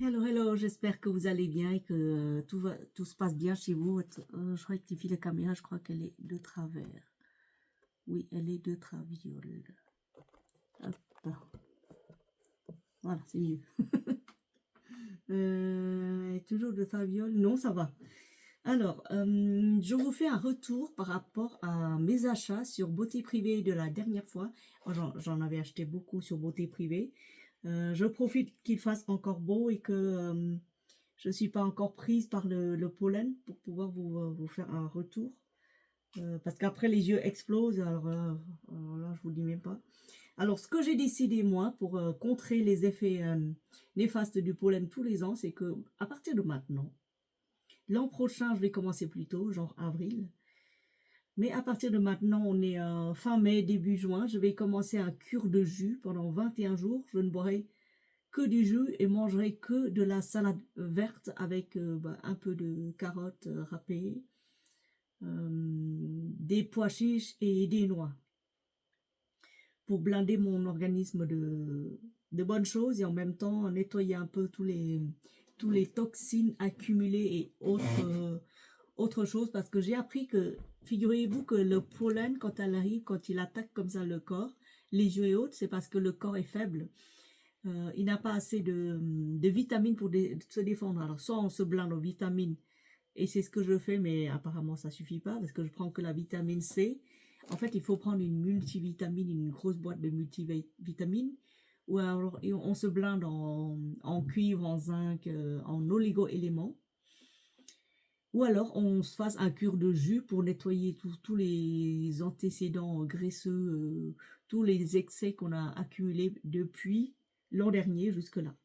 Hello, hello, j'espère que vous allez bien et que tout se passe bien chez vous. Je rectifie la caméra, je crois qu'elle est de travers. Oui, elle est de traviole. Hop, voilà, c'est mieux. Toujours de traviole? Non, ça va. Alors, je vous fais un retour par rapport à mes achats sur Beauté Privée de la dernière fois. J'en avais acheté beaucoup sur Beauté Privée. Je profite qu'il fasse encore beau et que je ne suis pas encore prise par le pollen pour pouvoir vous faire un retour. Parce qu'après, les yeux explosent. Alors là, je vous dis même pas. Alors, ce que j'ai décidé, moi, pour contrer les effets néfastes du pollen tous les ans, c'est que à partir de maintenant, l'an prochain, je vais commencer plus tôt, genre avril. Mais à partir de maintenant, on est fin mai, début juin, je vais commencer un cure de jus pendant 21 jours. Je ne boirai que du jus et mangerai que de la salade verte avec un peu de carottes râpées, des pois chiches et des noix pour blinder mon organisme de bonnes choses et en même temps nettoyer un peu tous les toxines accumulées et autres choses parce que j'ai appris que, figurez-vous que le pollen, quand elle arrive, quand il attaque comme ça le corps, les yeux et autres, c'est parce que le corps est faible. Il n'a pas assez de vitamines pour se défendre. Alors, soit on se blinde aux vitamines, et c'est ce que je fais, mais apparemment ça suffit pas, parce que je prends que la vitamine C. En fait, il faut prendre une multivitamine, une grosse boîte de multivitamines, ou alors on se blinde en cuivre, en zinc, en oligo-éléments, ou alors on se fasse un cure de jus pour nettoyer tous les antécédents graisseux, tous les excès qu'on a accumulés depuis l'an dernier jusque-là.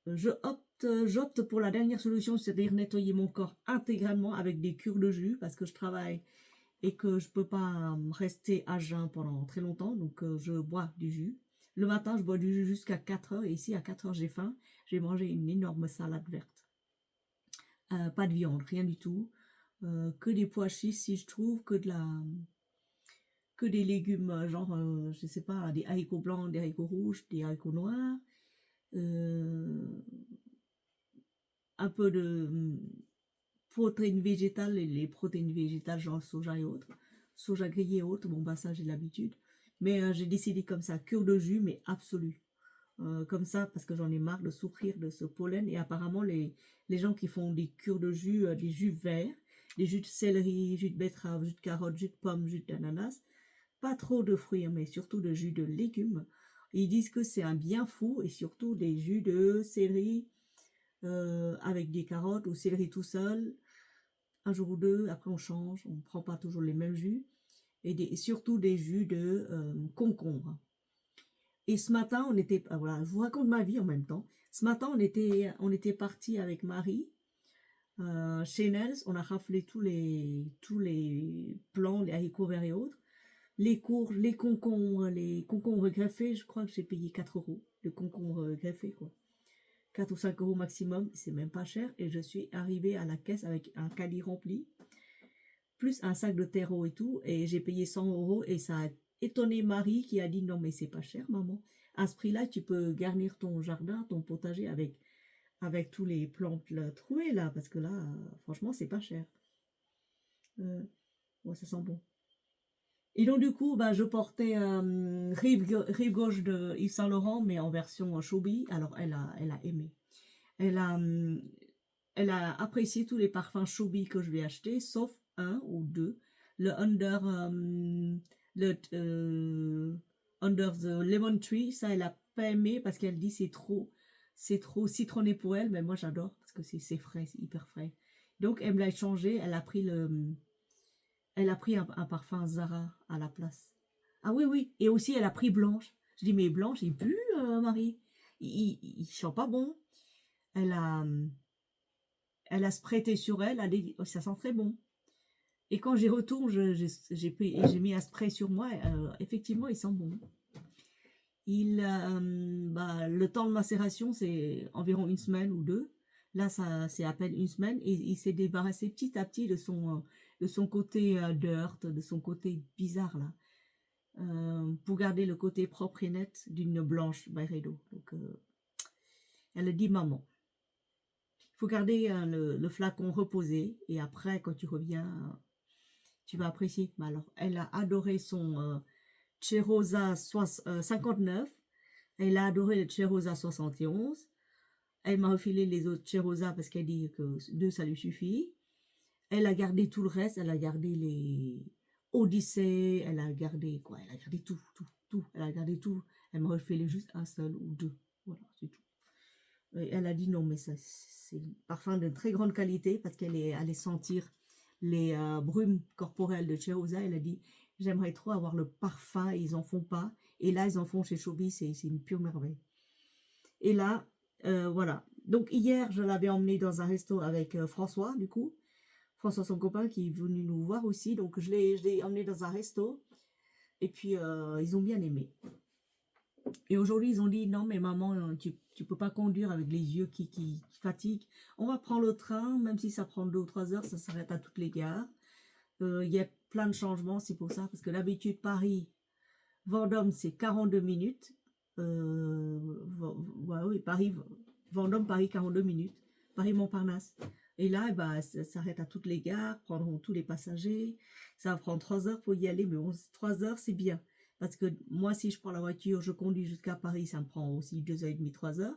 J'opte pour la dernière solution, c'est-à-dire nettoyer mon corps intégralement avec des cures de jus parce que je travaille et que je peux pas rester à jeun pendant très longtemps, donc je bois du jus. Le matin, je bois du jus jusqu'à 4 heures et ici à 4 heures j'ai faim, j'ai mangé une énorme salade verte. Pas de viande, rien du tout, que des pois chiches si je trouve, que des légumes, genre, je sais pas, des haricots blancs, des haricots rouges, des haricots noirs, euh, un peu de protéines végétales, et les protéines végétales, genre soja et autres, soja grillé et autres, bon bah ça j'ai l'habitude. Mais j'ai décidé comme ça, cure de jus, mais absolu. Comme ça, parce que j'en ai marre de souffrir de ce pollen. Et apparemment, les gens qui font des cures de jus, des jus verts, des jus de céleri, jus de betterave, jus de carotte, jus de pomme, jus d'ananas, pas trop de fruits, hein, mais surtout de jus de légumes. Ils disent que c'est un bien fou, et surtout des jus de céleri avec des carottes ou céleri tout seul, un jour ou deux, après on change, on ne prend pas toujours les mêmes jus, et surtout des jus de concombre. Et ce matin, voilà, je vous raconte ma vie en même temps. Ce matin, on était parti avec Marie chez Nels, on a raflé tous les plants, les haricots verts et autres, les courges, les concombres greffés, je crois que j'ai payé 4 euros, le concombre greffé, quoi. 4 ou 5 euros maximum, c'est même pas cher, et je suis arrivée à la caisse avec un caddie rempli, plus un sac de terreau et tout, et j'ai payé 100 euros, et ça a étonné Marie qui a dit non mais c'est pas cher maman, à ce prix-là tu peux garnir ton jardin, ton potager avec tous les plantes là, trouvées là, parce que là franchement c'est pas cher. Ouais, ça sent bon. Et donc du coup bah, je portais rive gauche de Yves Saint Laurent mais en version Choubi, alors elle a aimé. Elle a, hum, Elle a apprécié tous les parfums Choubi que je lui ai achetés, sauf un ou deux. Le Under, le, Under the Lemon Tree, ça, elle a pas aimé parce qu'elle dit c'est trop citronné pour elle, mais moi j'adore parce que c'est frais, c'est hyper frais. Donc elle me l'a changé, elle a pris un parfum Zara à la place. Ah oui, oui, et aussi elle a pris Blanche. Je dis, mais Blanche, il pue, Marie. Il sent pas bon. Elle a, hum, Elle a sprayé sur elle, ça sent très bon. Et quand j'y retourne, j'ai mis un spray sur moi, effectivement, il sent bon. Le temps de macération, c'est environ une semaine ou deux. Là, ça c'est à peine une semaine. Et il s'est débarrassé petit à petit de son côté dirt, de son côté bizarre, là. Pour garder le côté propre et net d'une blanche Byredo. Donc, Elle a dit, maman, il faut garder le flacon reposé et après, quand tu reviens, tu vas apprécier. Mais alors, elle a adoré son Cherosa 59, elle a adoré le Cherosa 71. Elle m'a refilé les autres Cherosa parce qu'elle dit que deux, ça lui suffit. Elle a gardé tout le reste, elle a gardé les Odyssée, elle a gardé quoi? Elle a gardé tout, tout, tout. Elle a gardé tout. Elle m'a refilé juste un seul ou deux. Voilà, c'est tout. Et elle a dit non, mais ça, c'est un parfum de très grande qualité parce qu'elle est allée sentir les brumes corporelles de Cherosa. Elle a dit, j'aimerais trop avoir le parfum, ils en font pas. Et là, ils en font chez Chobi, c'est une pure merveille. Et là, voilà. Donc hier, je l'avais emmené dans un resto avec François, du coup. François, son copain, qui est venu nous voir aussi. Donc je l'ai emmené dans un resto. Et puis, ils ont bien aimé. Et aujourd'hui, ils ont dit, non, mais maman, tu peux pas conduire avec les yeux qui fatiguent. On va prendre le train, même si ça prend 2 ou 3 heures, ça s'arrête à toutes les gares. Il y a plein de changements, c'est pour ça. Parce que d'habitude, Paris, Vendôme, c'est 42 minutes. Oui, Paris, Vendôme, Paris, 42 minutes. Paris-Montparnasse. Et là, bah, ça s'arrête à toutes les gares, prendront tous les passagers. Ça va prendre 3 heures pour y aller, mais bon, 3 heures, c'est bien. Parce que moi, si je prends la voiture, je conduis jusqu'à Paris, ça me prend aussi 2h30, 3 heures.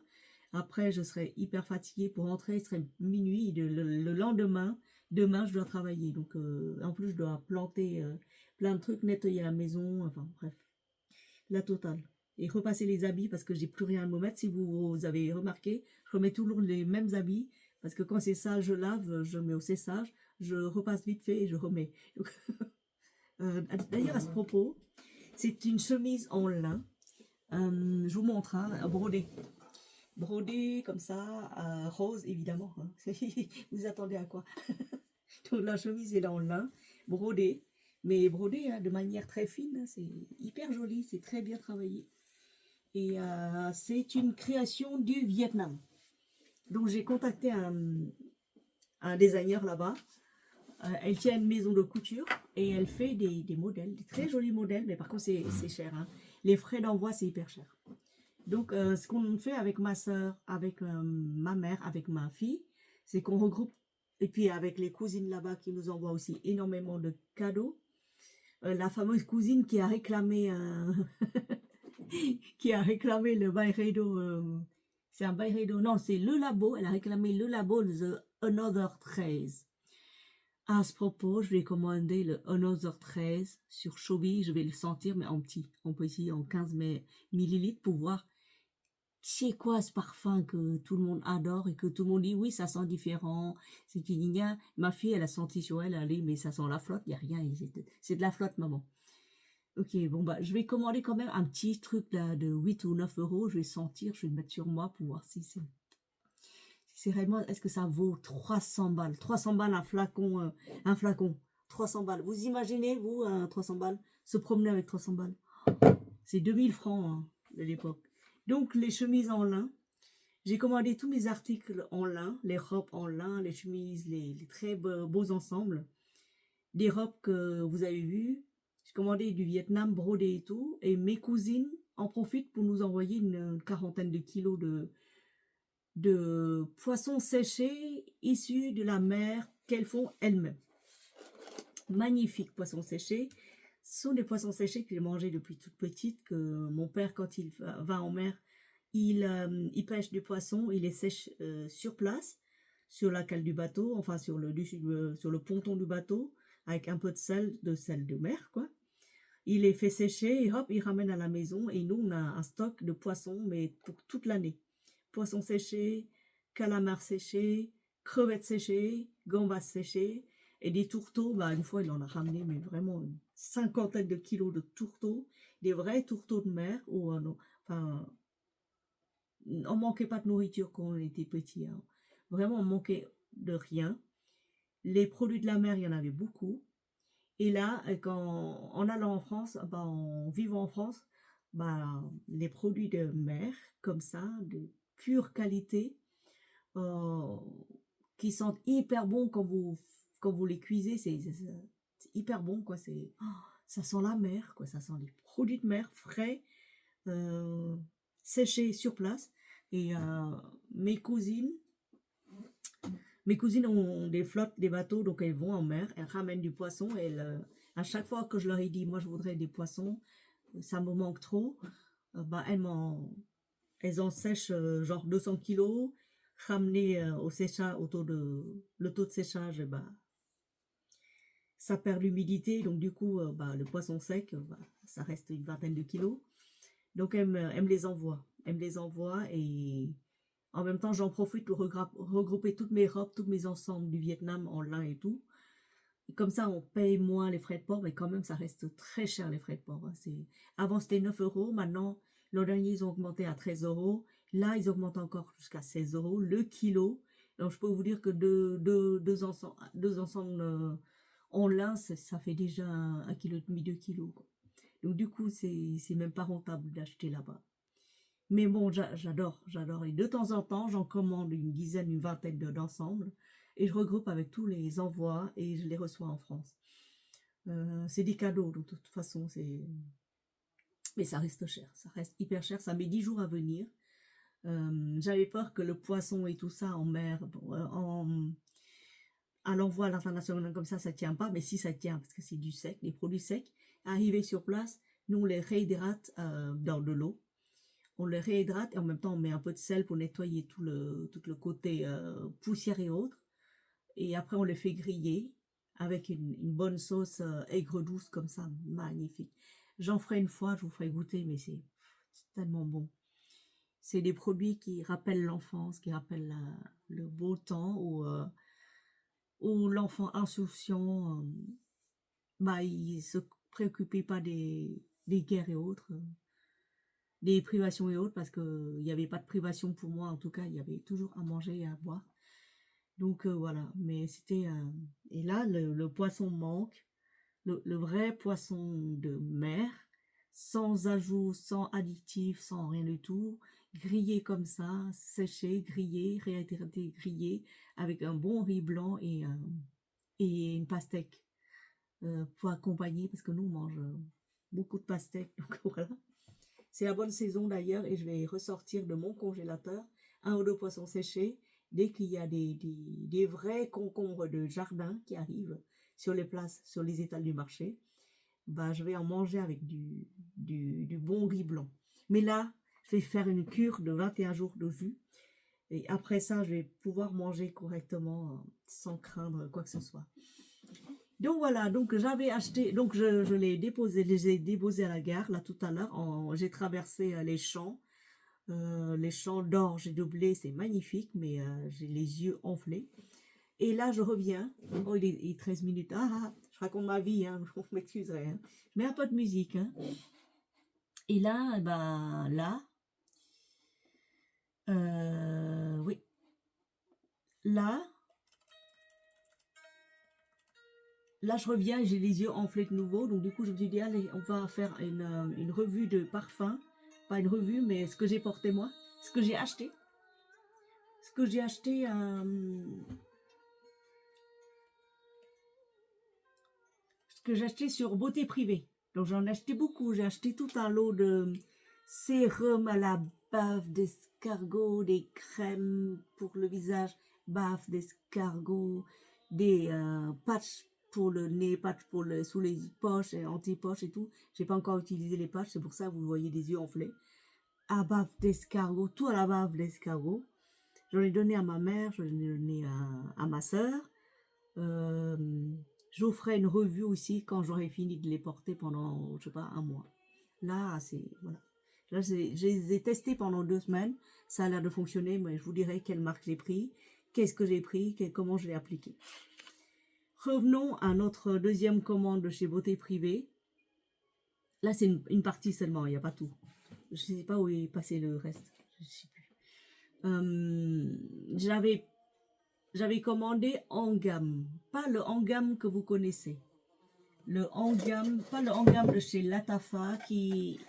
Après, je serai hyper fatiguée pour rentrer, il serait minuit. Le lendemain, demain, je dois travailler. Donc, en plus, je dois planter plein de trucs, nettoyer la maison, enfin, bref, la totale. Et repasser les habits parce que j'ai plus rien à me mettre. Si vous avez remarqué, je remets toujours les mêmes habits parce que quand c'est sale, je lave, je mets au séchage, je repasse vite fait et je remets. D'ailleurs, à ce propos, c'est une chemise en lin. Je vous montre, hein, brodé. Brodé comme ça, rose évidemment. Hein. Vous attendez à quoi? Donc la chemise est en lin, brodé. Mais brodé hein, de manière très fine. Hein, c'est hyper joli, c'est très bien travaillé. Et c'est une création du Vietnam. Donc j'ai contacté un designer là-bas. Elle tient une maison de couture et elle fait des modèles, des très jolis modèles, mais par contre c'est cher. Hein. Les frais d'envoi c'est hyper cher. Donc ce qu'on fait avec ma soeur, avec ma mère, avec ma fille, c'est qu'on regroupe, et puis avec les cousines là-bas qui nous envoient aussi énormément de cadeaux. La fameuse cousine qui a réclamé qui a réclamé le Byredo, c'est un Byredo, non c'est le labo, elle a réclamé le labo de The Another 13. À ce propos, je vais commander le Another 13 sur Shopee. Je vais le sentir, mais en petit, en 15 millilitres pour voir c'est quoi ce parfum que tout le monde adore et que tout le monde dit oui, ça sent différent. C'est qu'il ma fille, elle a senti sur elle, elle a dit mais ça sent la flotte, il n'y a rien, c'est de la flotte, maman. Ok, bon bah je vais commander quand même un petit truc là de 8 ou 9 euros. Je vais sentir, je vais le mettre sur moi pour voir si c'est réellement, est-ce que ça vaut 300 balles 300 balles un flacon, 300 balles. Vous imaginez, vous, 300 balles, se promener avec 300 balles. C'est 2000 francs hein, de l'époque. Donc, les chemises en lin. J'ai commandé tous mes articles en lin, les robes en lin, les chemises, les très beaux ensembles. Des robes que vous avez vues. J'ai commandé du Vietnam, brodé et tout. Et mes cousines en profitent pour nous envoyer une quarantaine de kilos de poissons séchés issus de la mer qu'elles font elles-mêmes. Magnifiques poissons séchés. Ce sont des poissons séchés que j'ai mangés depuis toute petite, que mon père, quand il va en mer, il pêche du poisson, il les sèche sur place, sur la cale du bateau, enfin sur le ponton du bateau, avec un peu de sel de mer, quoi. Il les fait sécher et hop, il ramène à la maison et nous, on a un stock de poissons, mais pour toute l'année. Poissons séchés, calamars séchés, crevettes séchées, gambas séchées, et des tourteaux, bah, une fois, il en a ramené, mais vraiment une cinquantaine de kilos de tourteaux, des vrais tourteaux de mer, où enfin, on manquait pas de nourriture quand on était petit. Hein. Vraiment, on manquait de rien. Les produits de la mer, il y en avait beaucoup. Et là, en allant en France, bah, en vivant en France, bah, les produits de mer, comme ça, de pure qualité, euh, qui sentent hyper bon quand vous les cuisez, c'est hyper bon, quoi. Ça sent la mer, quoi. Ça sent les produits de mer frais, séchés sur place. Et mes cousines, mes cousines ont des flottes, des bateaux, donc elles vont en mer, elles ramènent du poisson. Et à chaque fois que je leur ai dit, moi je voudrais des poissons, ça me manque trop, bah elles en sèchent genre 200 kilos, ramenées au séchage, le taux de séchage, bah, ça perd l'humidité, donc du coup, bah, le poisson sec, bah, ça reste une vingtaine de kilos. Donc elle me les envoie. Elle me les envoie et en même temps, j'en profite pour regrouper toutes mes robes, tous mes ensembles du Vietnam en lin et tout. Et comme ça, on paye moins les frais de port, mais quand même, ça reste très cher les frais de port, hein. Avant, c'était 9 euros. Maintenant, l'an dernier, ils ont augmenté à 13 euros. Là, ils augmentent encore jusqu'à 16 euros le kilo. Donc, je peux vous dire que deux ensembles en lin, ça fait déjà 1,5 kg, 2 kilos, quoi. Donc, du coup, c'est même pas rentable d'acheter là-bas. Mais bon, j'adore. Et de temps en temps, j'en commande une dizaine, une vingtaine d'ensembles et je regroupe avec tous les envois et je les reçois en France. C'est des cadeaux, donc de toute façon, mais ça reste cher, ça reste hyper cher, ça met 10 jours à venir. J'avais peur que le poisson et tout ça en mer, bon, à l'envoi à l'international comme ça tient pas, mais si ça tient, parce que c'est du sec, des produits secs, arrivés sur place, nous on les réhydrate dans de l'eau. On les réhydrate et en même temps on met un peu de sel pour nettoyer tout le côté poussière et autres. Et après on les fait griller avec une bonne sauce aigre douce comme ça, magnifique. J'en ferai une fois, je vous ferai goûter, mais c'est tellement bon. C'est des produits qui rappellent l'enfance, qui rappellent le beau temps où l'enfant insouciant, bah, il se préoccupait pas des guerres et autres. Des privations et autres, parce qu'il n'y avait pas de privation pour moi, en tout cas, il y avait toujours à manger et à boire. Donc voilà, mais c'était... et là, le poisson manque, le vrai poisson de mer, sans ajout, sans additif, sans rien du tout, grillé comme ça, séché, grillé, réhydraté, grillé, avec un bon riz blanc et une pastèque pour accompagner, parce que nous, on mange beaucoup de pastèques, donc voilà. C'est la bonne saison d'ailleurs et je vais ressortir de mon congélateur un ou deux poissons séchés dès qu'il y a des vrais concombres de jardin qui arrivent sur les places, sur les étals du marché. Bah, je vais en manger avec du bon riz blanc. Mais là, je vais faire une cure de 21 jours de jus. Et après ça, je vais pouvoir manger correctement sans craindre quoi que ce soit. Donc voilà, donc j'avais acheté, donc je les ai déposés à la gare là tout à l'heure. J'ai traversé les champs d'orge et de blé, c'est magnifique, mais j'ai les yeux enflés. Et là je reviens, oh il est 13 minutes, je raconte ma vie, hein, vous m'excuserez, hein. Je mets un peu de musique, hein. Et là, ben oui, là, là je reviens et j'ai les yeux enflés de nouveau, donc du coup je me suis dit allez, on va faire une revue de parfum, pas une revue, mais ce que j'ai porté moi, ce que j'ai acheté, ce que j'ai acheté, ce que j'ai acheté sur Beauté Privée. Donc j'en ai acheté beaucoup, j'ai acheté tout un lot de sérum à la bave d'escargot, des crèmes pour le visage, bave d'escargot, des patchs pour le nez, patchs pour sous les poches et anti-poches et tout. J'ai pas encore utilisé les patchs, c'est pour ça que vous voyez des yeux enflés. À bave d'escargot, tout à la bave d'escargot. J'en ai donné à ma mère, j'en ai donné à ma sœur. Je vous ferai une revue aussi quand j'aurai fini de les porter pendant, je sais pas, un mois. Là, voilà. Là, je les ai testés pendant 2 semaines. Ça a l'air de fonctionner, mais je vous dirai quelle marque j'ai pris, qu'est-ce que j'ai pris, comment je l'ai appliqué. Revenons à notre deuxième commande de chez Beauté Privée. Là, c'est une partie seulement, il n'y a pas tout. Je ne sais pas où est passé le reste. Je ne sais plus. J'avais commandé en gamme, pas le en gamme que vous connaissez. Le en gamme, pas le en gamme de chez Latafa qui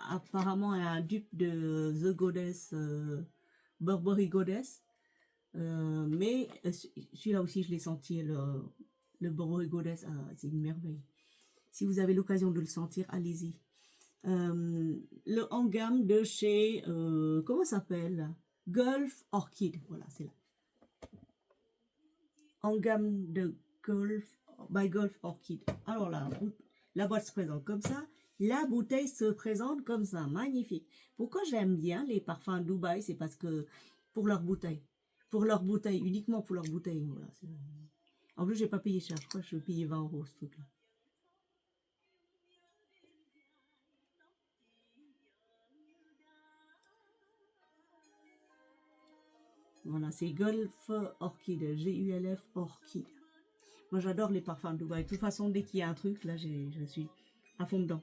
apparemment est un dupe de The Goddess, Burberry Goddess. Mais celui-là aussi je l'ai senti, le Burberry Goddess, c'est une merveille. Si vous avez l'occasion de le sentir, allez-y. Le en gamme de chez, comment ça s'appelle? Gulf Orchid. Voilà, c'est là. En gamme de Gulf, by Gulf Orchid. Alors là, la boîte se présente comme ça. La bouteille se présente comme ça. Magnifique. Pourquoi j'aime bien les parfums Dubaï? C'est parce que pour leur bouteille. Pour leur bouteille, uniquement pour leur bouteille. Voilà, en plus, j'ai pas payé cher. Je crois que je payais 20 € ce truc-là. Voilà, c'est Gulf Orchid. G-U-L-F Orchid. Moi, j'adore les parfums de Dubaï. De toute façon, dès qu'il y a un truc, là, je suis à fond dedans.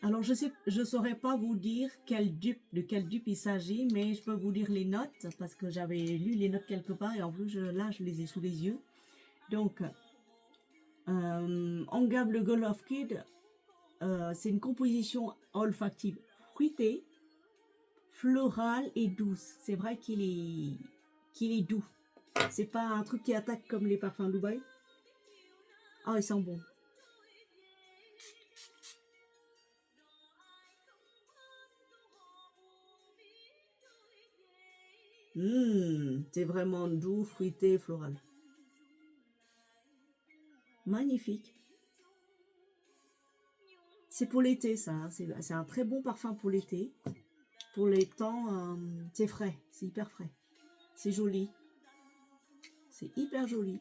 Alors, je saurais pas vous dire de quel dupe il s'agit, mais je peux vous dire les notes, parce que j'avais lu les notes quelque part, et en plus, là, je les ai sous les yeux. Donc, en gamme, le Gulf Orchid, c'est une composition olfactive fruitée, florale et douce. C'est vrai qu'il est doux. C'est pas un truc qui attaque comme les parfums Dubaï. Ah, ils sont bons. C'est vraiment doux, fruité, floral. Magnifique. C'est pour l'été, ça. Hein. C'est un très bon parfum pour l'été. Pour les temps, c'est frais. C'est hyper frais. C'est joli. C'est hyper joli.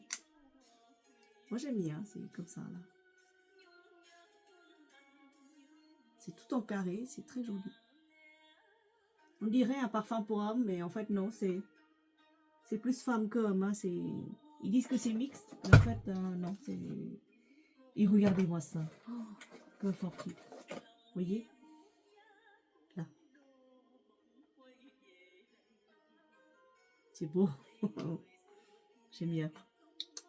Moi, j'aime bien. C'est comme ça, là. C'est tout en carré. C'est très joli. On dirait un parfum pour homme, mais en fait, non. C'est plus femme que homme. Hein. Ils disent que c'est mixte, mais en fait, non. Et regardez-moi ça. Oh, comme fortuit. Vous voyez? Là. C'est beau. J'aime bien.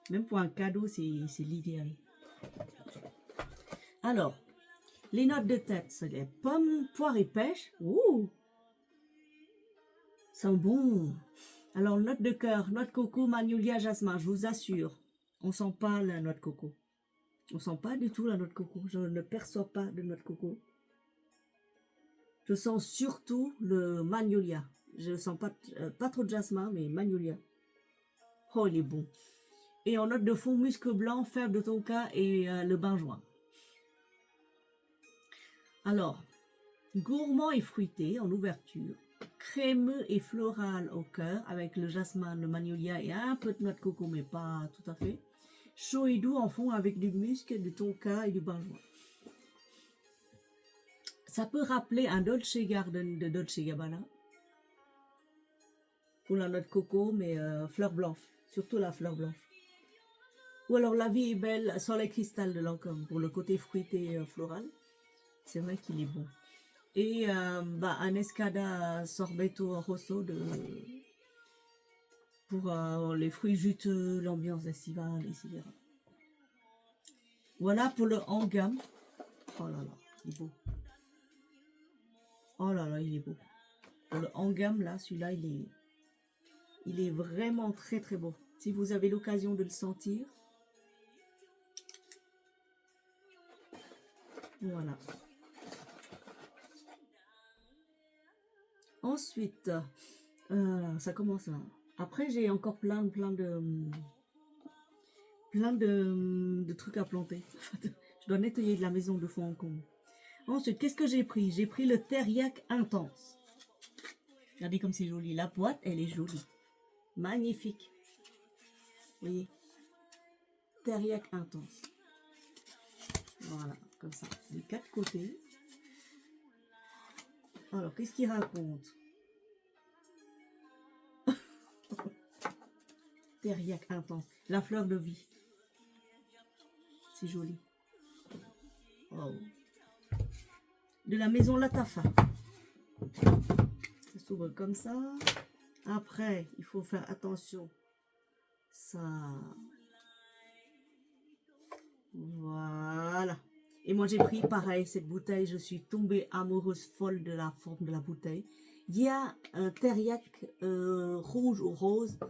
Même pour un cadeau, c'est l'idéal. Alors, les notes de tête, c'est les pommes, poire et pêche. Ouh! Sont bons. Alors, note de cœur, noix de coco, magnolia, jasmin, je vous assure, on sent pas la noix de coco. On sent pas du tout la noix de coco. Je ne perçois pas de noix de coco. Je sens surtout le magnolia. Je sens pas trop de jasmin, mais magnolia. Oh, il est bon. Et en note de fond, musc blanc, fève de tonka et le benjoin. Alors, gourmand et fruité en ouverture. Crémeux et floral au cœur avec le jasmin, le magnolia et un peu de noix de coco, mais pas tout à fait. Chaud et doux en fond avec du musc, du tonka et du benjoin. Ça peut rappeler un Dolce Garden de Dolce Gabbana. Pour la noix de coco, mais fleur blanche. Surtout la fleur blanche. Ou alors La vie est belle, Soleil cristal de Lancôme pour le côté fruité floral. C'est vrai qu'il est bon. Et un Escada Sorbetto Rosso pour les fruits juteux, l'ambiance estivale, etc. Voilà pour le en gamme. Oh là là, il est beau. Oh là là, il est beau. Pour le en gamme, là, celui-là, il est vraiment très très beau. Si vous avez l'occasion de le sentir. Voilà. Ensuite, ça commence là. Après, j'ai encore plein de trucs à planter. Je dois nettoyer de la maison de fond en comble. Ensuite, qu'est-ce que j'ai pris? J'ai pris le Teriak Intense. Regardez comme c'est joli. La boîte, elle est jolie. Magnifique. Vous voyez? Teriak Intense. Voilà, comme ça. Les 4 côtés. Alors, qu'est-ce qu'il raconte? Teriak Intense. La fleur de vie. C'est joli. Oh. De la maison Latafa. Ça s'ouvre comme ça. Après, il faut faire attention. Ça. Voilà. Et moi, j'ai pris pareil cette bouteille. Je suis tombée amoureuse folle de la forme de la bouteille. Il y a un Teriak rouge ou rose.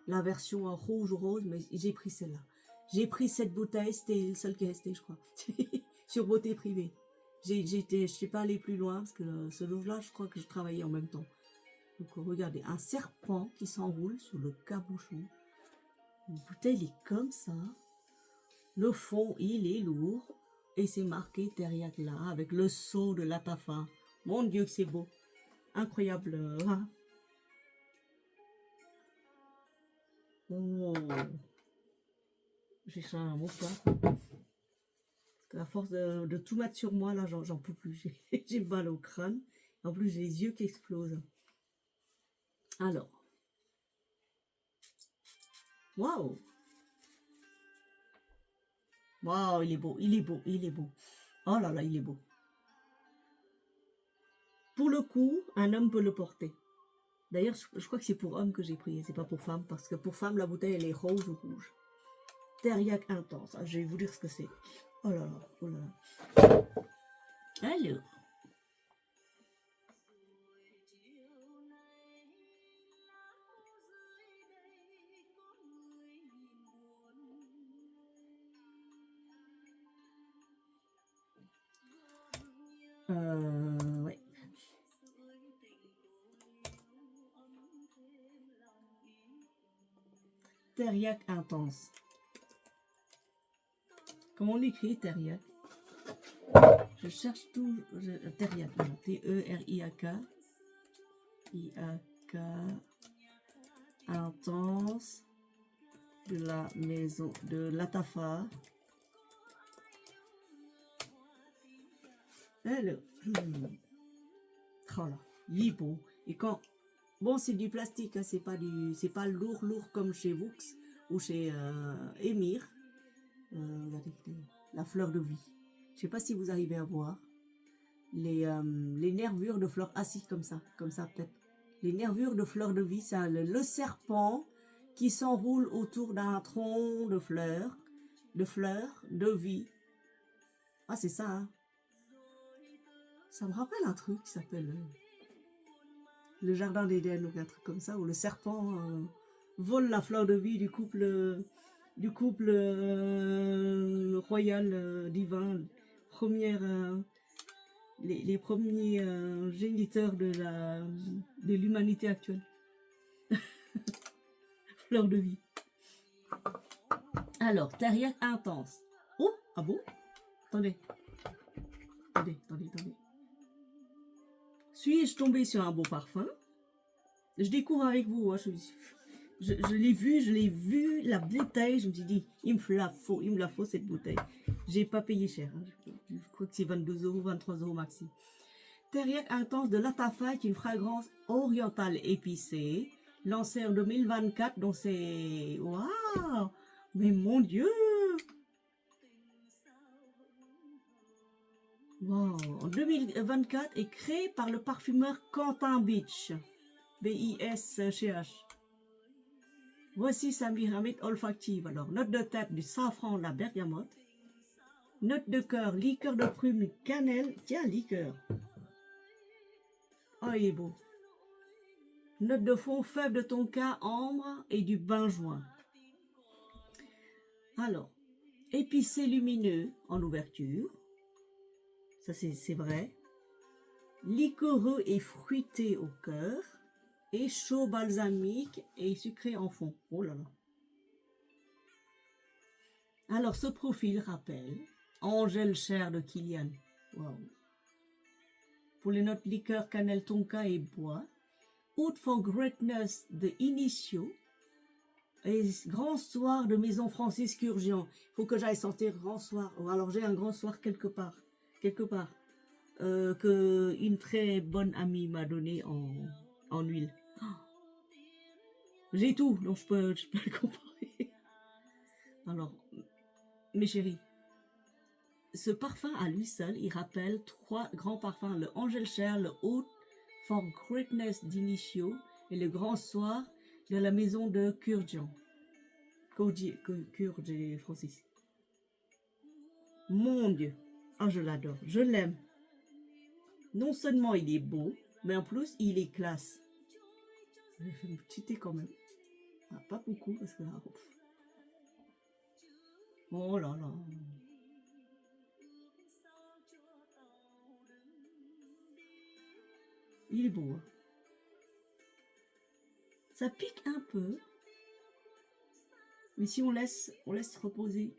La version rouge ou rose, mais j'ai pris celle-là. J'ai pris cette bouteille. C'était celle qui est restée, je crois. Sur Beauté Privée. Je ne suis pas allée plus loin parce que ce jour-là, je crois que je travaillais en même temps. Donc regardez, un serpent qui s'enroule sous le cabochon. Une bouteille est comme ça. Le fond, il est lourd. Et c'est marqué Teriak là, avec le sceau de Latafa. Mon Dieu que c'est beau. Incroyable. Hein? Oh. J'ai changé un mot pas. À force de tout mettre sur moi, là, j'en peux plus. J'ai mal au crâne. En plus, j'ai les yeux qui explosent. Alors. Waouh! Waouh, il est beau, il est beau, il est beau. Oh là là, il est beau. Pour le coup, un homme peut le porter. D'ailleurs, je crois que c'est pour homme que j'ai pris, c'est pas pour femme, parce que pour femme, la bouteille, elle est rose ou rouge. Teriak intense. Ah, je vais vous dire ce que c'est. Oh là là, oh là là. Alors. Ouais. Teriak intense. Comment on écrit Teriak? Je cherche tout. Teriak. T-E-R-I-A-K. I-A-K. Intense. De la maison. De Latafa. Alors. Oh là. Il est beau. Et quand. Bon, c'est du plastique, hein, c'est pas lourd comme chez Vaux ou chez Émir. Regardez, la fleur de vie. Je sais pas si vous arrivez à voir les nervures de fleurs assis comme ça peut-être. Les nervures de fleur de vie, c'est le serpent qui s'enroule autour d'un tronc de fleurs, de vie. Ah, c'est ça, hein. Ça me rappelle un truc qui s'appelle le jardin d'Éden ou un truc comme ça, où le serpent vole la fleur de vie du couple royal divin, les premiers géniteurs de l'humanité actuelle. Fleur de vie. Alors, Teriak intense. Oh, ah bon? Attendez. Suis-je tombée sur un beau parfum? Je découvre avec vous. Hein, je l'ai vu, la bouteille. Je me suis dit, il me la faut cette bouteille. J'ai pas payé cher. Hein, je crois que c'est 22 €, 23 € maxi. Teriak intense de Latafa est une fragrance orientale épicée, lancée en 2024. Donc c'est... Waouh! Mais mon Dieu! Wow. En 2024 est créé par le parfumeur Quentin Bitsch. B-I-S-C-H. Voici sa pyramide olfactive. Alors, note de tête du safran de la bergamote. Note de cœur, liqueur de prune, cannelle. Tiens, liqueur. Oh, il est beau. Note de fond, fève de tonka, ambre et du benjoin. Alors, épicé lumineux en ouverture. Ça, c'est vrai. Liquoreux et fruité au cœur. Et chaud balsamique et sucré en fond. Oh là là. Alors, ce profil rappelle Angèle Cher de Kilian. Wow. Pour les notes liqueur, cannelle, tonka et bois. Out for Greatness de Initio. Et Grand Soir de Maison Francis Curgian. Il faut que j'aille sentir Grand Soir. Alors, j'ai un Grand Soir quelque part. Que une très bonne amie m'a donné en huile. Oh. J'ai tout, donc je peux le comparer. Alors, mes chéris, ce parfum à lui seul, il rappelle 3 grands parfums, le Angel Cher, le Haute for Greatness d'Initio et le Grand Soir de la maison de Curgian. Curgian Francis. Mon Dieu, oh, je l'adore, je l'aime. Non seulement il est beau, mais en plus il est classe. Je vais faire une petite thé quand même. Ah, pas beaucoup parce que là... Oh là là. Il est beau. Hein. Ça pique un peu. Mais si on laisse reposer.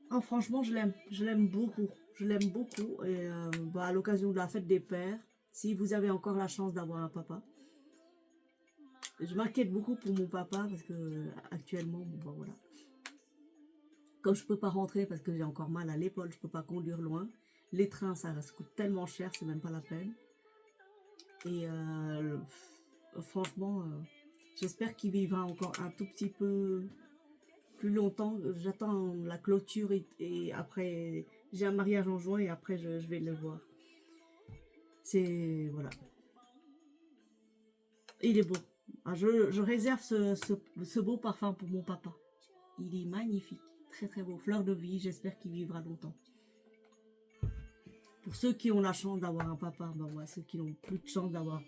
Ah, franchement, je l'aime beaucoup. Je l'aime beaucoup. Et bah, à l'occasion de la fête des pères, si vous avez encore la chance d'avoir un papa. Je m'inquiète beaucoup pour mon papa parce que actuellement, bon, bah, voilà. Comme je peux pas rentrer parce que j'ai encore mal à l'épaule, je peux pas conduire loin. Les trains, ça coûte tellement cher, c'est même pas la peine. Et franchement, j'espère qu'il vivra encore un tout petit peu plus longtemps. J'attends la clôture et après, j'ai un mariage en juin et après je vais le voir. C'est, voilà. Il est beau. Ah, je réserve ce beau parfum pour mon papa. Il est magnifique. Très très beau. Fleur de vie, j'espère qu'il vivra longtemps. Pour ceux qui ont la chance d'avoir un papa, bah ouais, ceux qui n'ont plus de chance d'avoir.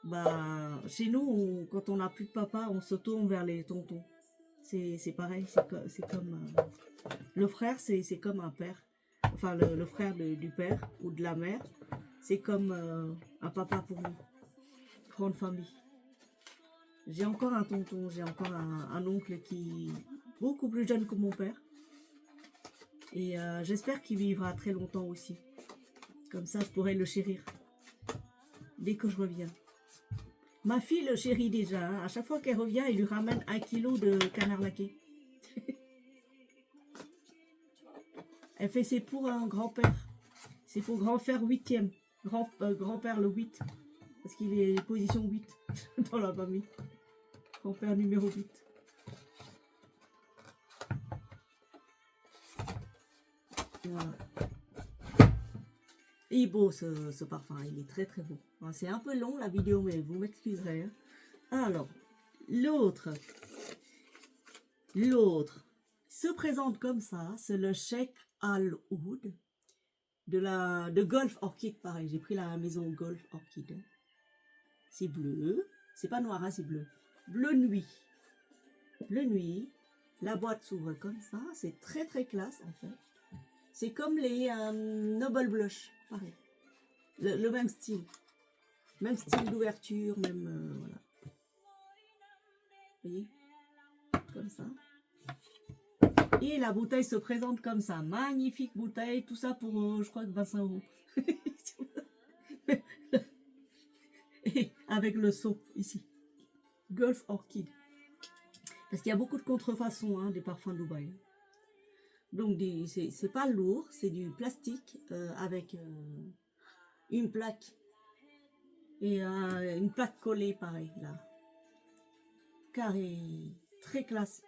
Bah, chez nous, quand on n'a plus de papa, on se tourne vers les tontons. C'est pareil, c'est comme le frère, c'est comme un père. Enfin, le frère du père ou de la mère, c'est comme un papa pour nous. Grande famille. J'ai encore un tonton, j'ai encore un oncle qui est beaucoup plus jeune que mon père. Et j'espère qu'il vivra très longtemps aussi. Comme ça, je pourrai le chérir dès que je reviens. Ma fille le chérit déjà. Hein. À chaque fois qu'elle revient, il lui ramène 1 kilo de canard laqué. Elle fait c'est pour un grand-père. C'est pour grand-père 8e. Grand-père le 8. Parce qu'il est position 8 dans la famille. Grand-père numéro 8. Voilà. Il est beau ce parfum, il est très très beau. C'est un peu long la vidéo, mais vous m'excuserez. Hein. Alors, l'autre se présente comme ça, c'est le Sheikh Al Oud de Golf Orchid, pareil. J'ai pris la maison Golf Orchid. C'est bleu, c'est pas noir, hein, c'est bleu. Bleu nuit. Bleu nuit. La boîte s'ouvre comme ça, c'est très très classe en fait. C'est comme les Noble Blush, pareil. Le même style. Même style d'ouverture, même... voilà. Vous voyez? Comme ça. Et la bouteille se présente comme ça. Magnifique bouteille. Tout ça pour, je crois, que 25 €. Et avec le seau, ici. Golf Orchid. Parce qu'il y a beaucoup de contrefaçons, hein, des parfums Dubaï. Donc, c'est pas lourd, c'est du plastique avec une plaque. Et une plaque collée, pareil, là. Carré, très classe.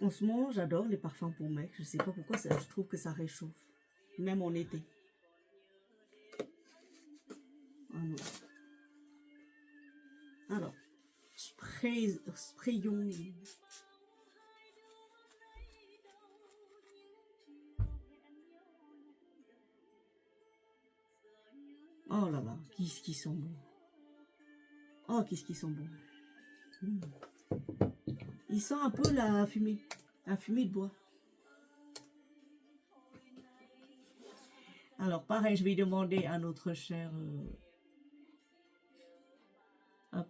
En ce moment, j'adore les parfums pour mecs. Je sais pas pourquoi, je trouve que ça réchauffe. Même en été. Alors, sprayons. Oh là là, qu'est-ce qu'ils sont bons. Oh, qu'est-ce qu'ils sont bons. Il sent un peu la fumée de bois. Alors, pareil, je vais demander à notre cher... hop.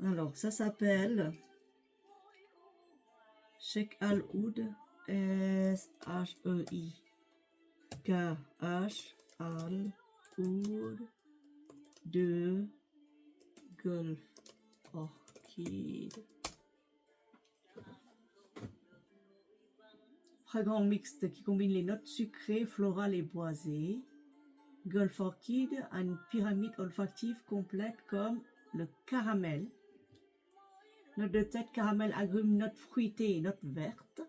Alors, ça s'appelle Sheikh Al Oud, S-H-E-I K-H Al Oud de Golf Orchid. Fragrant mixte qui combine les notes sucrées, florales et boisées. Golf Orchid a une pyramide olfactive complète comme le caramel. Note de tête, caramel, agrumes, notes fruitées et notes vertes.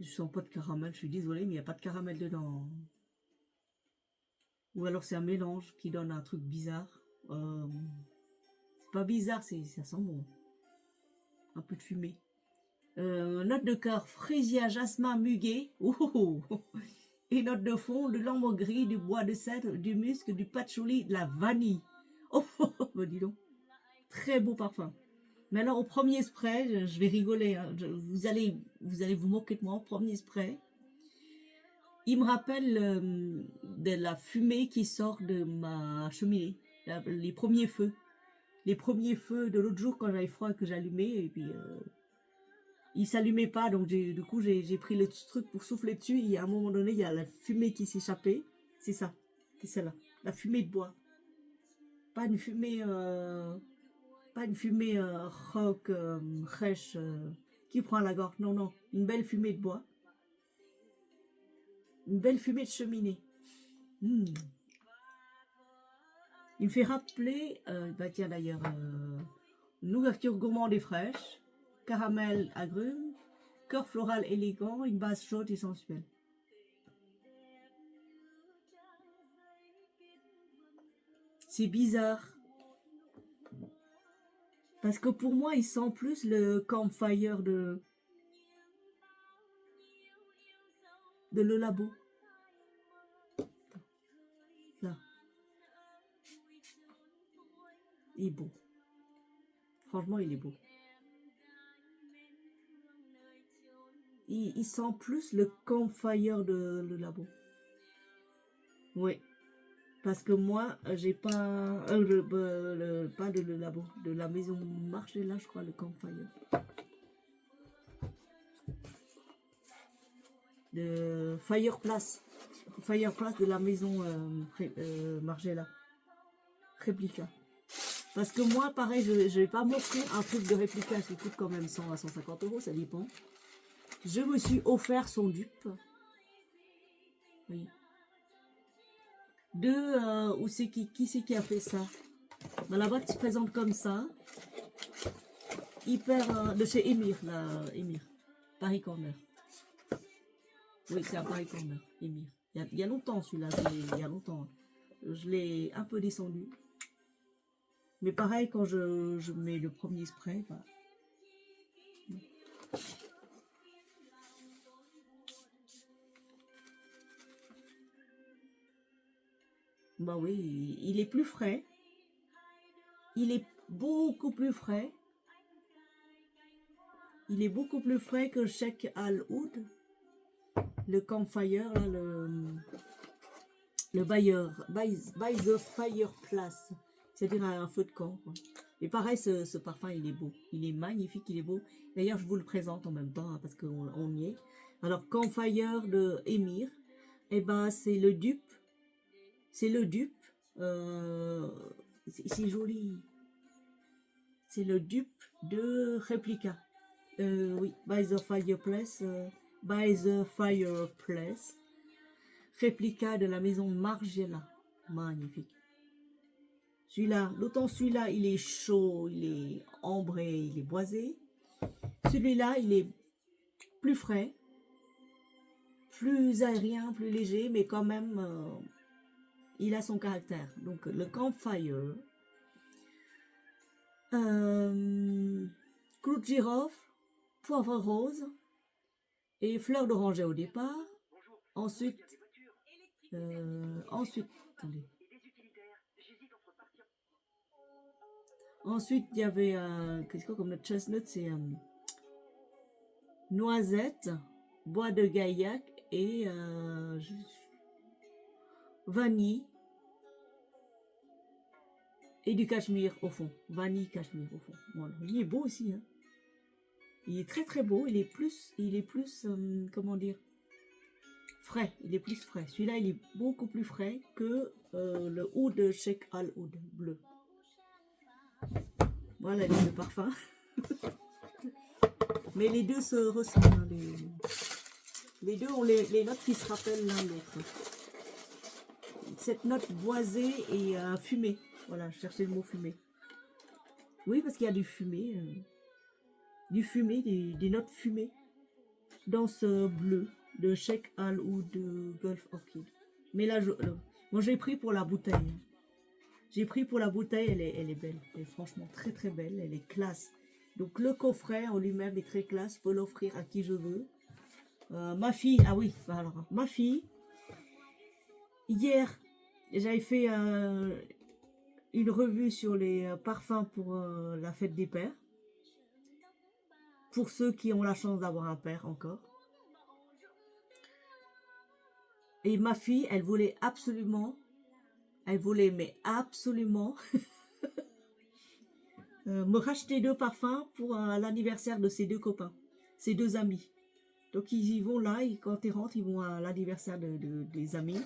Je sens pas de caramel, je suis désolée, mais il n'y a pas de caramel dedans. Ou alors c'est un mélange qui donne un truc bizarre. C'est pas bizarre, ça sent bon. Un peu de fumée. Note de cœur, frésia, jasmin, muguet. Et note de fond, de l'ambre gris, du bois de cèdre, du musc, du patchouli, de la vanille. Oh, bah dis donc. Très beau parfum. Mais alors, au premier spray, je vais rigoler. Hein, vous allez vous moquer de moi au premier spray. Il me rappelle de la fumée qui sort de ma cheminée. Les premiers feux. Les premiers feux de l'autre jour quand j'avais froid et que j'allumais. Et puis, il s'allumait pas. Donc, du coup, j'ai pris le truc pour souffler dessus. Et à un moment donné, il y a la fumée qui s'échappait. C'est ça. C'est celle-là. La fumée de bois. Pas une fumée... pas une fumée rock, fraîche, qui prend à la gorge. Non, non. Une belle fumée de bois. Une belle fumée de cheminée. Mmh. Il me fait rappeler, bah tiens d'ailleurs, une ouverture gourmande et fraîche, caramel agrumes, cœur floral élégant, une base chaude et sensuelle. C'est bizarre. Parce que pour moi, il sent plus le campfire de Le Labo. Là. Il est beau. Franchement, il est beau. Il sent plus le campfire de Le Labo. Oui. Parce que moi, j'ai pas... pas de Le Labo. De la maison Margiela, je crois, le campfire. De Fireplace. Fireplace de la maison Margiela. Réplica. Parce que moi, pareil, je ne vais pas m'offrir un truc de réplica qui coûte quand même 100 à 150 euros, ça dépend. Je me suis offert son dupe. Oui. Où c'est qui c'est qui a fait ça? Ben, la boîte se présente comme ça. Hyper... de chez Emir, là, Emir. Paris Corner. Oui, c'est à Paris Corner, Emir. Il y a longtemps celui-là, il y a longtemps. Je l'ai un peu descendu. Mais pareil, quand je mets le premier spray, bah... Bah oui, il est plus frais. Il est beaucoup plus frais. Il est beaucoup plus frais que Sheikh Al Oud. Le campfire, là, le by the fireplace. C'est-à-dire un feu de camp. Quoi. Et pareil, ce parfum, il est beau. Il est magnifique, il est beau. D'ailleurs, je vous le présente en même temps, hein, parce qu'on y est. Alors, campfire de Emir. Eh ben, c'est le dupe. C'est le dupe. C'est joli. C'est le dupe de Réplica. Oui, by the fireplace. By the fireplace. Réplica de la maison Margiela. Magnifique. Celui-là, d'autant celui-là, il est chaud, il est ambré, il est boisé. Celui-là, il est plus frais, plus aérien, plus léger, mais quand même, il a son caractère. Donc, le campfire. Clou de girofle, poivre rose et fleur d'oranger au départ. Ensuite, attendez. Ensuite, il y avait, qu'est-ce que comme le chestnut, c'est noisette, bois de gaillac et vanille et du cachemire au fond. Vanille, cachemire au fond. Voilà. Il est beau aussi. Hein. Il est très très beau. Il est plus comment dire, frais. Il est plus frais. Celui-là, il est beaucoup plus frais que le oud de Sheikh Al Oud bleu. Voilà les deux parfums. Mais les deux se ressemblent. Hein, les deux ont les notes qui se rappellent l'un l'autre. Cette note boisée et fumée. Voilà, je cherchais le mot fumée. Oui, parce qu'il y a du fumé. Des notes fumées dans ce bleu de Sheikh Al Oud de Gulf Orchid. Mais là, moi j'ai pris pour la bouteille. Hein. J'ai pris pour la bouteille, elle est belle. Elle est franchement très très belle, elle est classe. Donc le coffret en lui-même est très classe, je peux l'offrir à qui je veux. Ma fille, ah oui, alors, ma fille, hier, j'avais fait une revue sur les parfums pour la fête des pères. Pour ceux qui ont la chance d'avoir un père encore. Et ma fille, elle voulait mais absolument me racheter 2 parfums pour l'anniversaire de ses 2 copains, ses 2 amis. Donc ils y vont là, et quand ils rentrent, ils vont à l'anniversaire des amis.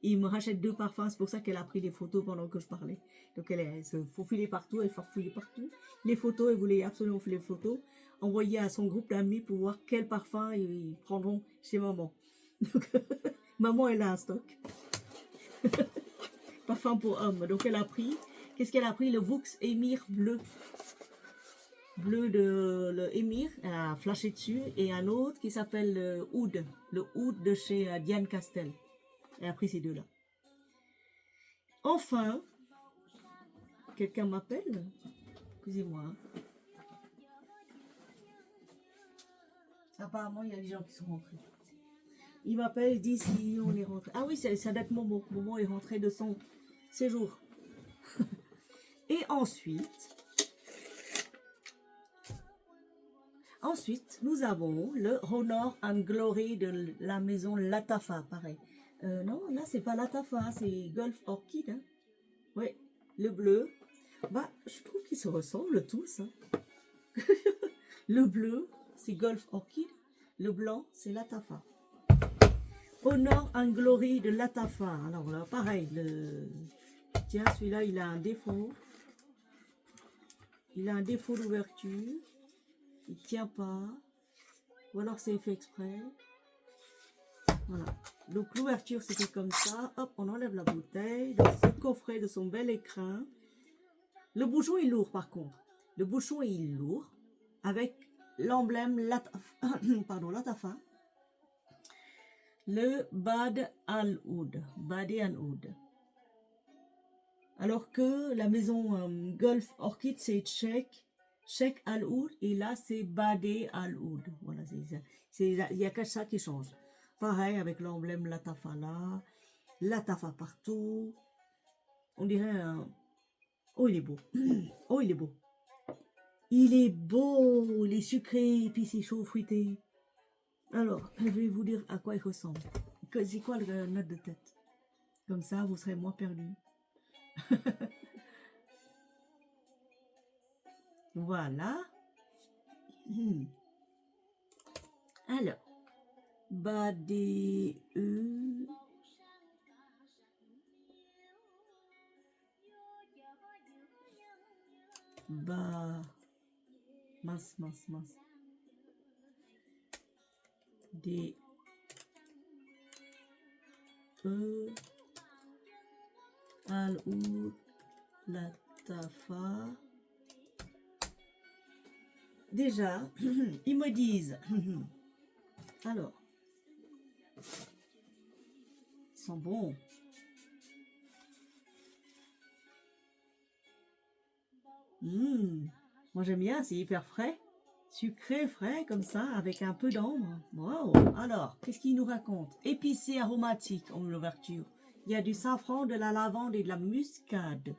Et ils me rachètent 2 parfums, c'est pour ça qu'elle a pris les photos pendant que je parlais. Donc elle se faufilait partout, elle farfouillait partout. Les photos, elle voulait absolument faire les photos, envoyer à son groupe d'amis pour voir quel parfum ils prendront chez maman. Donc maman, elle a un stock. Parfum pour homme. Donc elle a pris, qu'est-ce qu'elle a pris? Le Wuchs Émir bleu. Bleu de le Émir, elle a flashé dessus. Et un autre qui s'appelle le Oud de chez Diane Castel. Elle a pris ces 2-là. Enfin, quelqu'un m'appelle? Excusez-moi. Apparemment, il y a des gens qui sont rentrés. Il m'appelle, il dit si on est rentré. Ah oui, ça date Momo. Momo est rentré de son séjour. Et ensuite, nous avons le Honor and Glory de la maison Latafa, pareil. Non, là, c'est pas Latafa, c'est Golf Orchid. Hein. Oui, le bleu. Bah, je trouve qu'ils se ressemblent tous. Hein. Le bleu, c'est Golf Orchid. Le blanc, c'est Latafa. Honor and Glory de Latafa. Alors là, pareil. Tiens, celui-là, il a un défaut. Il a un défaut d'ouverture. Il tient pas. Ou alors c'est fait exprès. Voilà. Donc l'ouverture, c'était comme ça. Hop, on enlève la bouteille. Donc ce coffret de son bel écrin. Le bouchon est lourd par contre. Le bouchon est lourd. Avec l'emblème Latafa. Le Bad Al-Oud. Badi Al-Oud. Alors que la maison Golf Orchid, c'est Sheikh Al-Oud. Et là, c'est Badi Al-Oud. Voilà, il n'y a que ça qui change. Pareil avec l'emblème Latafa là. Latafa partout. On dirait un... Oh, il est beau. Oh, il est beau. Il est beau. Il est sucré, puis c'est chaud, fruité. Alors, je vais vous dire à quoi il ressemble. C'est quoi le note de tête? Comme ça, vous serez moins perdu. Voilà. Alors, Badi mince. D Al-Oud Latafa. Déjà, ils me disent. Alors, ils sont bons. Moi j'aime bien, c'est hyper frais. Sucré, frais, comme ça, avec un peu d'ambre. Wow. Alors, qu'est-ce qu'il nous raconte? Épicé, aromatique, en l'ouverture. Il y a du safran, de la lavande et de la muscade.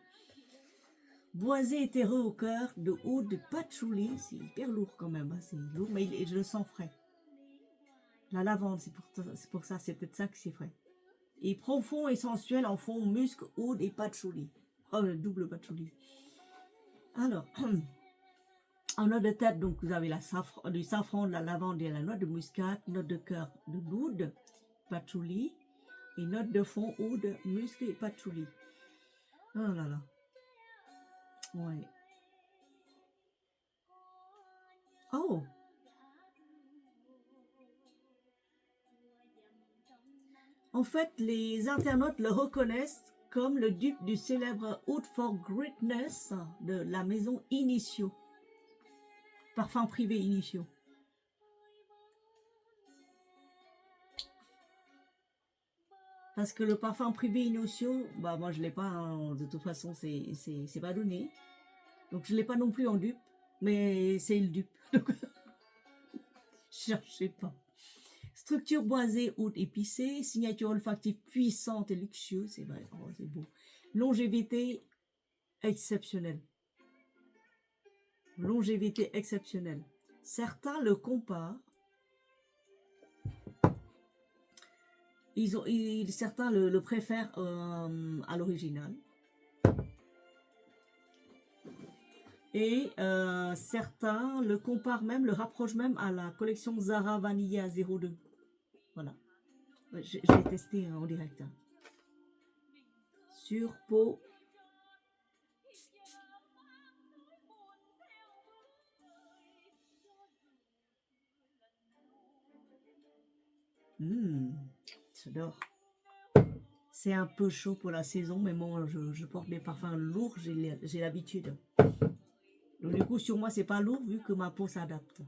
Boisé et terreux au cœur, de oud, de patchouli. C'est hyper lourd quand même, hein. C'est lourd, mais je le sens frais. La lavande, c'est pour ça, c'est peut-être ça que c'est frais. Et profond et sensuel en fond, musc, oud et patchouli. Oh, le double patchouli. Alors... En note de tête, donc vous avez du safran, de la lavande et la noix de muscade, note de cœur de l'oud, patchouli, et note de fond, oud, musc et patchouli. Oh là là. Ouais. Oh. En fait, les internautes le reconnaissent comme le dupe du célèbre Oud for Greatness de la maison Initio. Parfum privé Initio. Parce que le parfum privé Initio, bah moi je l'ai pas, hein, de toute façon c'est pas donné. Donc je l'ai pas non plus en dupe, mais c'est le dupe. Donc cherchez pas. Structure boisée, haute, épicée, signature olfactive puissante et luxueuse, c'est vrai, oh, c'est beau. Longévité exceptionnelle. Longévité exceptionnelle. Certains le comparent, certains le préfèrent à l'original. Et certains le comparent même, le rapprochent même à la collection Zara Vanilla 02. Voilà. Je vais tester en direct. Hein. Sur peau. J'adore. C'est un peu chaud pour la saison, mais moi je porte des parfums lourds, j'ai l'habitude. Donc du coup sur moi c'est pas lourd vu que ma peau s'adapte.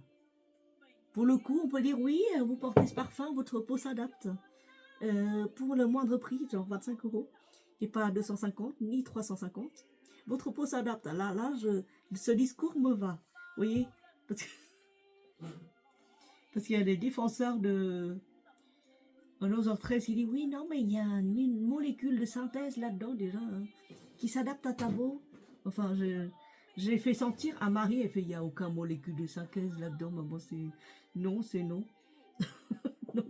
Pour le coup on peut dire oui, vous portez ce parfum, votre peau s'adapte. Pour le moindre prix, genre 25 €, et pas 250 ni 350, votre peau s'adapte. Là ce discours me va. Vous voyez, parce qu'il y a des défenseurs de... Un autre 13 qui dit oui, non, mais il y a une molécule de synthèse là-dedans déjà, hein, qui s'adapte à ta peau. Enfin, j'ai fait sentir à Marie, elle fait il n'y a aucun molécule de synthèse là-dedans. Maman, c'est non, c'est non. Non.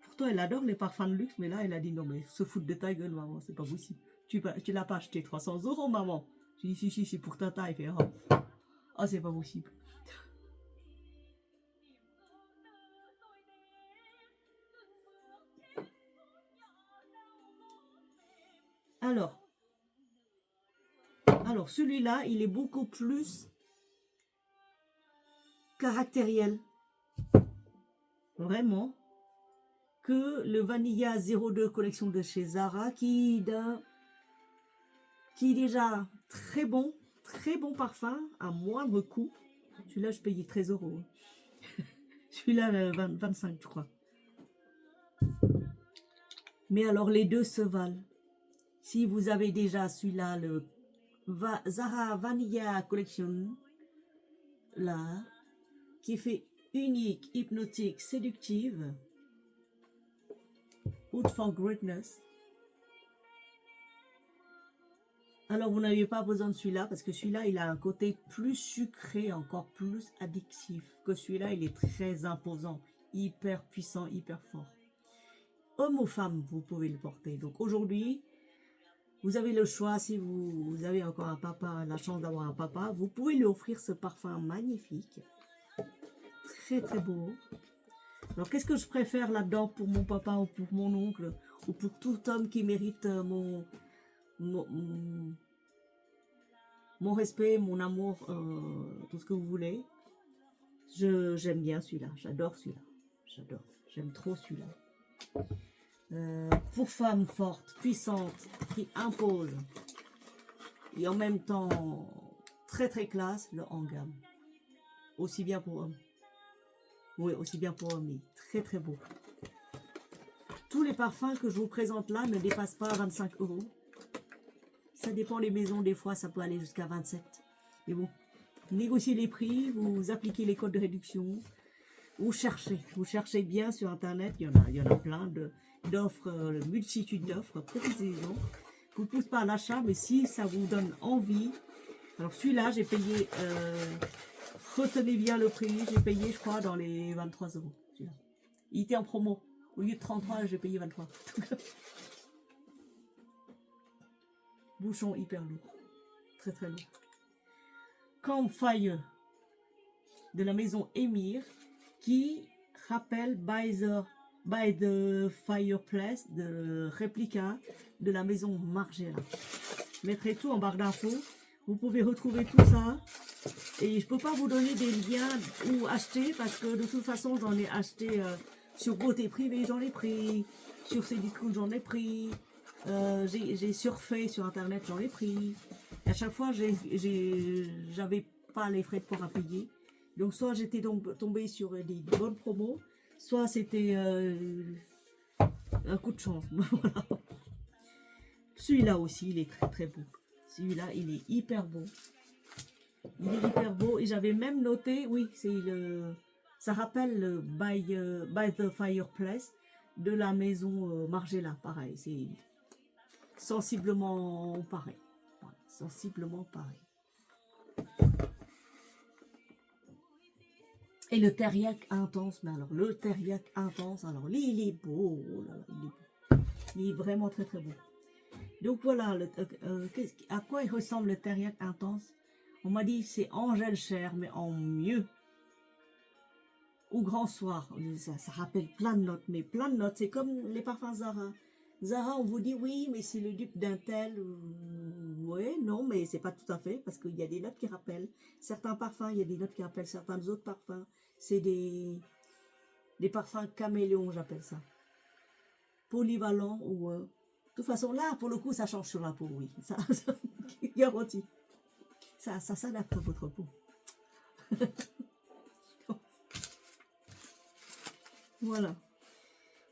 Pourtant, elle adore les parfums de luxe, mais là, elle a dit non, mais se foutre de ta gueule, maman, c'est pas possible. Tu l'as pas acheté 300 €, maman. J'ai dit si, c'est pour ta taille. Elle fait oh, c'est pas possible. Alors celui-là, il est beaucoup plus caractériel, vraiment, que le Vanilla 02 collection de chez Zara, qui est déjà très bon parfum, à moindre coût. Celui-là, je payais 13 €. Celui-là, 25, je crois. Mais alors, les deux se valent. Si vous avez déjà celui-là, le Zara Vanilla Collection, là, qui est fait unique, hypnotique, séductive, Wood for Greatness. Alors, vous n'avez pas besoin de celui-là, parce que celui-là, il a un côté plus sucré, encore plus addictif, que celui-là, il est très imposant, hyper puissant, hyper fort. Homme ou femme, vous pouvez le porter. Donc, aujourd'hui, vous avez le choix, si vous avez encore un papa, la chance d'avoir un papa, vous pouvez lui offrir ce parfum magnifique. Très, très beau. Alors, qu'est-ce que je préfère là-dedans pour mon papa ou pour mon oncle, ou pour tout homme qui mérite mon respect, mon amour, tout ce que vous voulez. J'aime bien celui-là, j'adore celui-là, j'aime trop celui-là. Pour femmes fortes, puissantes, qui imposent, et en même temps très très classe, le en gamme. Aussi bien pour hommes. Oui, aussi bien pour hommes, très très beau. Tous les parfums que je vous présente là ne dépassent pas 25 €. Ça dépend les maisons, des fois ça peut aller jusqu'à 27. Mais bon, négociez les prix, vous appliquez les codes de réduction, vous cherchez bien sur internet, il y en a plein d'offres, multitude d'offres, profitez-en. Je ne vous pousse pas à l'achat, mais si ça vous donne envie. Alors celui-là, j'ai payé, retenez bien le prix, j'ai payé je crois dans les 23 €. Il était en promo, au lieu de 33, j'ai payé 23. Bouchon hyper lourd, très très lourd. Campfire de la maison Emir, qui rappelle By the Fireplace, de réplica de la maison Margiela. Je mettrai tout en barre d'infos. Vous pouvez retrouver tout ça. Et je peux pas vous donner des liens où acheter, parce que de toute façon j'en ai acheté sur Beauté Privée, j'en ai pris, sur Cdiscount j'en ai pris, j'ai surfé sur internet, j'en ai pris. Et à chaque fois j'avais pas les frais de port à payer. Donc soit j'étais donc tombée sur des bonnes promos, soit c'était un coup de chance. Voilà. Celui-là aussi, il est très très beau. Celui-là, il est hyper beau. Il est hyper beau. Et j'avais même noté, oui, ça rappelle le By the Fireplace de la maison Margiela. Pareil, sensiblement pareil. Voilà, sensiblement pareil. Et le teriyaki intense, mais alors le teriyaki intense, alors lui il est beau, oh là là, il est beau. Il est vraiment très très beau. Donc voilà, à quoi il ressemble le teriyaki intense? On m'a dit c'est Angèle Cher, mais en mieux. Ou Grand Soir, ça rappelle plein de notes, mais plein de notes, c'est comme les parfums Zara. Zara, on vous dit oui, mais c'est le dupe d'un tel. Oui, non, mais c'est pas tout à fait, parce qu'il y a des notes qui rappellent certains parfums, il y a des notes qui rappellent certains autres parfums. C'est des parfums caméléons, j'appelle ça. Polyvalents, ou... de toute façon, là, pour le coup, ça change sur la peau, oui. Ça garanti. Ça s'adapte à votre peau. Voilà.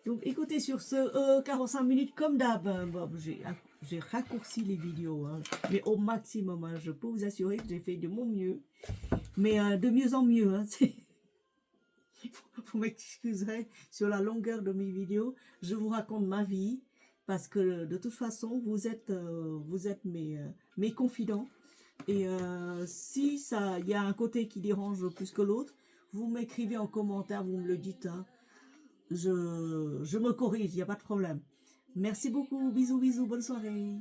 Donc écoutez, sur ce 45 minutes, comme d'hab, bon, j'ai raccourci les vidéos, hein, mais au maximum, hein, je peux vous assurer que j'ai fait de mon mieux, mais de mieux en mieux. Hein, vous m'excuserez sur la longueur de mes vidéos, je vous raconte ma vie, parce que de toute façon, vous êtes mes confidents, et si il y a un côté qui dérange plus que l'autre, vous m'écrivez en commentaire, vous me le dites, hein, je me corrige, il n'y a pas de problème. Merci beaucoup, bisous, bisous, bonne soirée.